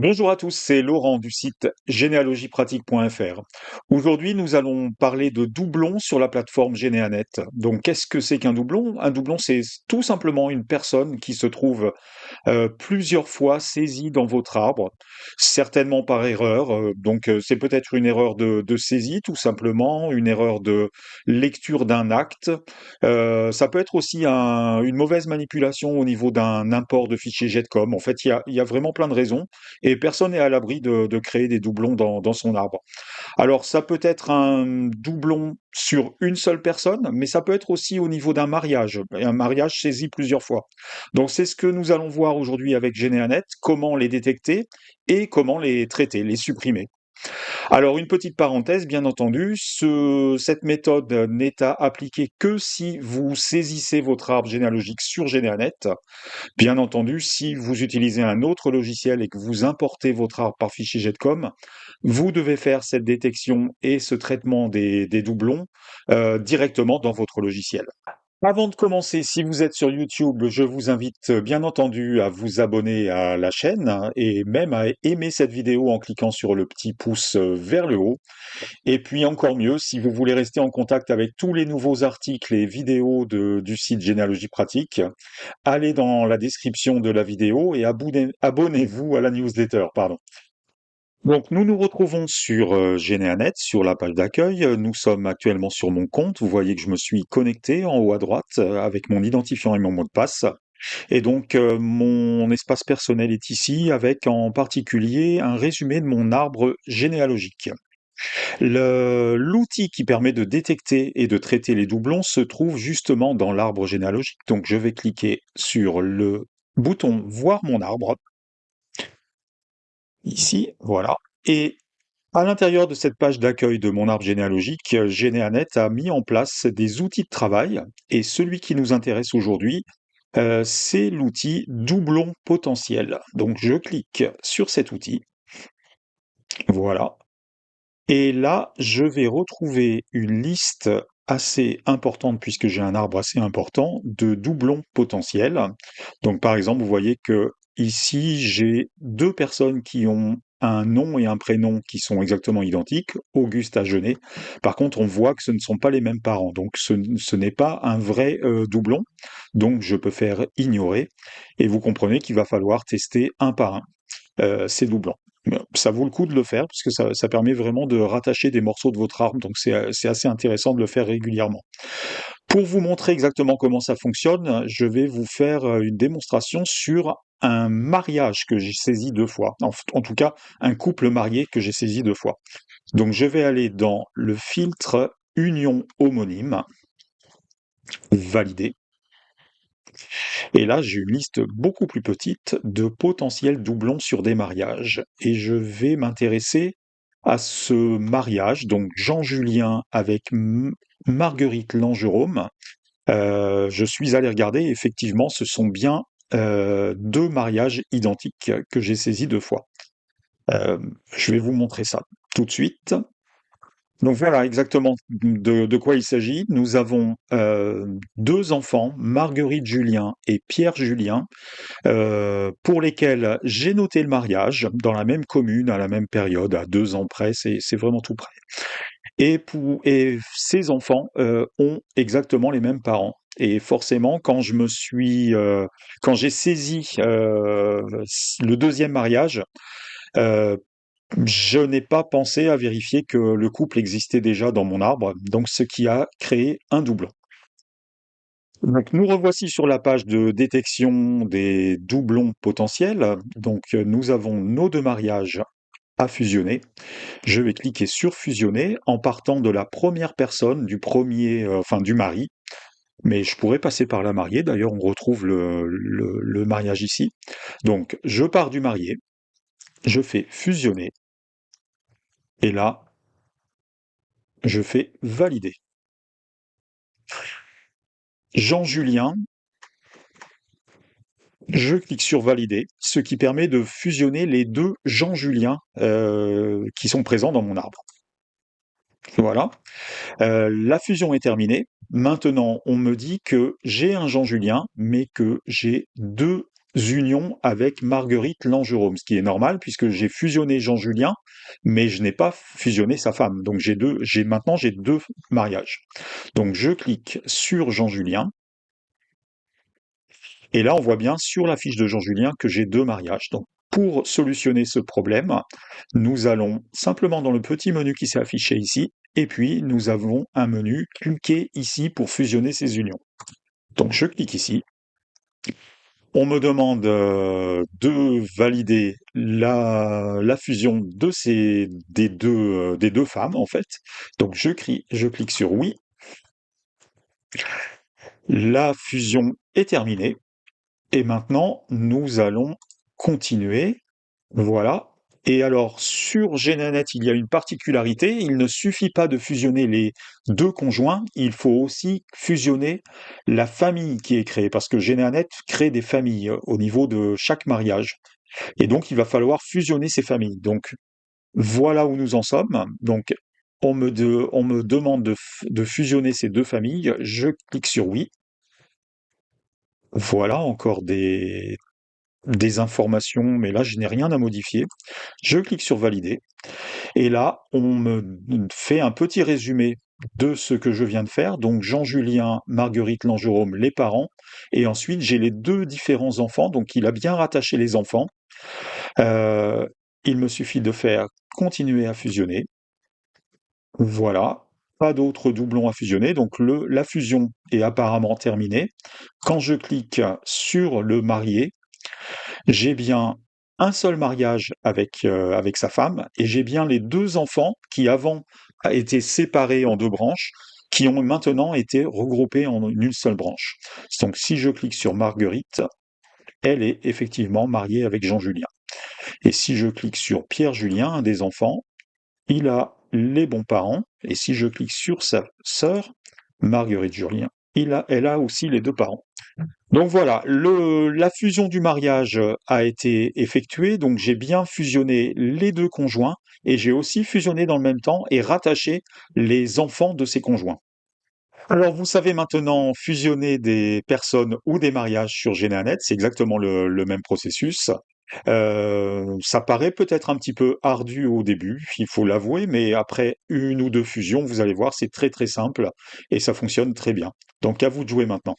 Bonjour à tous, c'est Laurent du site généalogiepratique.fr. Aujourd'hui, nous allons parler de doublons sur la plateforme Généanet. Donc, qu'est-ce que c'est qu'un doublon? Un doublon, c'est tout simplement une personne qui se trouve plusieurs fois saisie dans votre arbre, certainement par erreur. C'est peut-être une erreur de saisie, tout simplement, une erreur de lecture d'un acte. Ça peut être aussi une mauvaise manipulation au niveau d'un import de fichier JETCOM. En fait, il y a vraiment plein de raisons et personne n'est à l'abri de créer des doublons dans son arbre. Alors, ça peut être un doublon sur une seule personne, mais ça peut être aussi au niveau d'un mariage, et un mariage saisi plusieurs fois. Donc, c'est ce que nous allons voir aujourd'hui avec GeneaNet, comment les détecter et comment les traiter, les supprimer. Alors, une petite parenthèse, bien entendu, cette méthode n'est à appliquer que si vous saisissez votre arbre généalogique sur GeneaNet. Bien entendu, si vous utilisez un autre logiciel et que vous importez votre arbre par fichier JETCOM, vous devez faire cette détection et ce traitement des doublons directement dans votre logiciel. Avant de commencer, si vous êtes sur YouTube, je vous invite bien entendu à vous abonner à la chaîne et même à aimer cette vidéo en cliquant sur le petit pouce vers le haut. Et puis encore mieux, si vous voulez rester en contact avec tous les nouveaux articles et vidéos du site Généalogie Pratique, allez dans la description de la vidéo et abonnez-vous à la newsletter, pardon. Donc nous nous retrouvons sur Généanet, sur la page d'accueil. Nous sommes actuellement sur mon compte. Vous voyez que je me suis connecté en haut à droite avec mon identifiant et mon mot de passe. Et donc mon espace personnel est ici avec en particulier un résumé de mon arbre généalogique. L'outil qui permet de détecter et de traiter les doublons se trouve justement dans l'arbre généalogique. Donc je vais cliquer sur le bouton Voir mon arbre, ici, voilà. Et à l'intérieur de cette page d'accueil de mon arbre généalogique, Généanet a mis en place des outils de travail. Et celui qui nous intéresse aujourd'hui, c'est l'outil doublon potentiel. Donc je clique sur cet outil, voilà. Et là, je vais retrouver une liste assez importante, puisque j'ai un arbre assez important, de doublons potentiels. Donc, par exemple, vous voyez que ici, j'ai deux personnes qui ont un nom et un prénom qui sont exactement identiques, Auguste Agenet. Par contre, on voit que ce ne sont pas les mêmes parents. Donc, ce n'est pas un vrai doublon. Donc, je peux faire ignorer. Et vous comprenez qu'il va falloir tester un par un ces doublons. Ça vaut le coup de le faire parce que ça permet vraiment de rattacher des morceaux de votre arbre, donc c'est assez intéressant de le faire régulièrement. Pour vous montrer exactement comment ça fonctionne, je vais vous faire une démonstration sur un mariage que j'ai saisi deux fois, en tout cas un couple marié que j'ai saisi deux fois. Donc je vais aller dans le filtre union homonyme, valider, et là j'ai une liste beaucoup plus petite de potentiels doublons sur des mariages. Et je vais m'intéresser à ce mariage, donc Jean-Julien avec Marguerite Langerôme. Je suis allé regarder, effectivement, ce sont bien deux mariages identiques que j'ai saisis deux fois. Euh, je vais vous montrer ça tout de suite. Donc voilà exactement de quoi il s'agit. Nous avons deux enfants, Marguerite Julien et Pierre Julien, pour lesquels j'ai noté le mariage dans la même commune, à la même période, à 2 ans près, c'est vraiment tout près. Et ces enfants ont exactement les mêmes parents. Et forcément, quand j'ai saisi le deuxième mariage, euh, je n'ai pas pensé à vérifier que le couple existait déjà dans mon arbre, donc ce qui a créé un doublon. Donc nous revoici sur la page de détection des doublons potentiels. Donc nous avons nos deux mariages à fusionner. Je vais cliquer sur fusionner en partant de la première personne, du mari. Mais je pourrais passer par la mariée. D'ailleurs, on retrouve le mariage ici. Donc je pars du marié, je fais fusionner et là, je fais valider. Jean-Julien, je clique sur valider, ce qui permet de fusionner les deux Jean-Julien qui sont présents dans mon arbre. Voilà. La fusion est terminée. Maintenant, on me dit que j'ai un Jean-Julien, mais que j'ai deux unions avec Marguerite Langerôme, ce qui est normal puisque j'ai fusionné Jean-Julien, mais je n'ai pas fusionné sa femme. Donc maintenant j'ai deux mariages. Donc je clique sur Jean-Julien, et là on voit bien sur la fiche de Jean-Julien que j'ai deux mariages. Donc pour solutionner ce problème, nous allons simplement dans le petit menu qui s'est affiché ici, et puis nous avons un menu, cliquez ici pour fusionner ces unions. Donc je clique ici. On me demande de valider la fusion des deux femmes, en fait. Donc je clique sur oui. La fusion est terminée. Et maintenant, nous allons continuer. Voilà. Et alors, sur GeneNet, il y a une particularité. Il ne suffit pas de fusionner les deux conjoints, il faut aussi fusionner la famille qui est créée, parce que GeneNet crée des familles au niveau de chaque mariage. Et donc, il va falloir fusionner ces familles. Donc, voilà où nous en sommes. Donc, on me demande de fusionner ces deux familles. Je clique sur oui. Voilà, encore des informations, mais là, je n'ai rien à modifier. Je clique sur valider. Et là, on me fait un petit résumé de ce que je viens de faire. Donc, Jean-Julien, Marguerite Langerôme, les parents. Et ensuite, j'ai les deux différents enfants. Donc, il a bien rattaché les enfants. Euh, il me suffit de faire continuer à fusionner. Voilà. Pas d'autres doublons à fusionner. Donc, la fusion est apparemment terminée. Quand je clique sur le marié, j'ai bien un seul mariage avec sa femme et j'ai bien les deux enfants qui avant étaient séparés en deux branches, qui ont maintenant été regroupés en une seule branche. Donc si je clique sur Marguerite, elle est effectivement mariée avec Jean-Julien. Et si je clique sur Pierre-Julien, un des enfants, il a les bons parents. Et si je clique sur sa sœur, Marguerite Julien, elle a aussi les deux parents. Donc voilà, la fusion du mariage a été effectuée, donc j'ai bien fusionné les deux conjoints et j'ai aussi fusionné dans le même temps et rattaché les enfants de ces conjoints. Alors vous savez maintenant fusionner des personnes ou des mariages sur Généanet, c'est exactement le même processus. Ça paraît peut-être un petit peu ardu au début, il faut l'avouer, mais après une ou deux fusions, vous allez voir, c'est très très simple et ça fonctionne très bien. Donc à vous de jouer maintenant.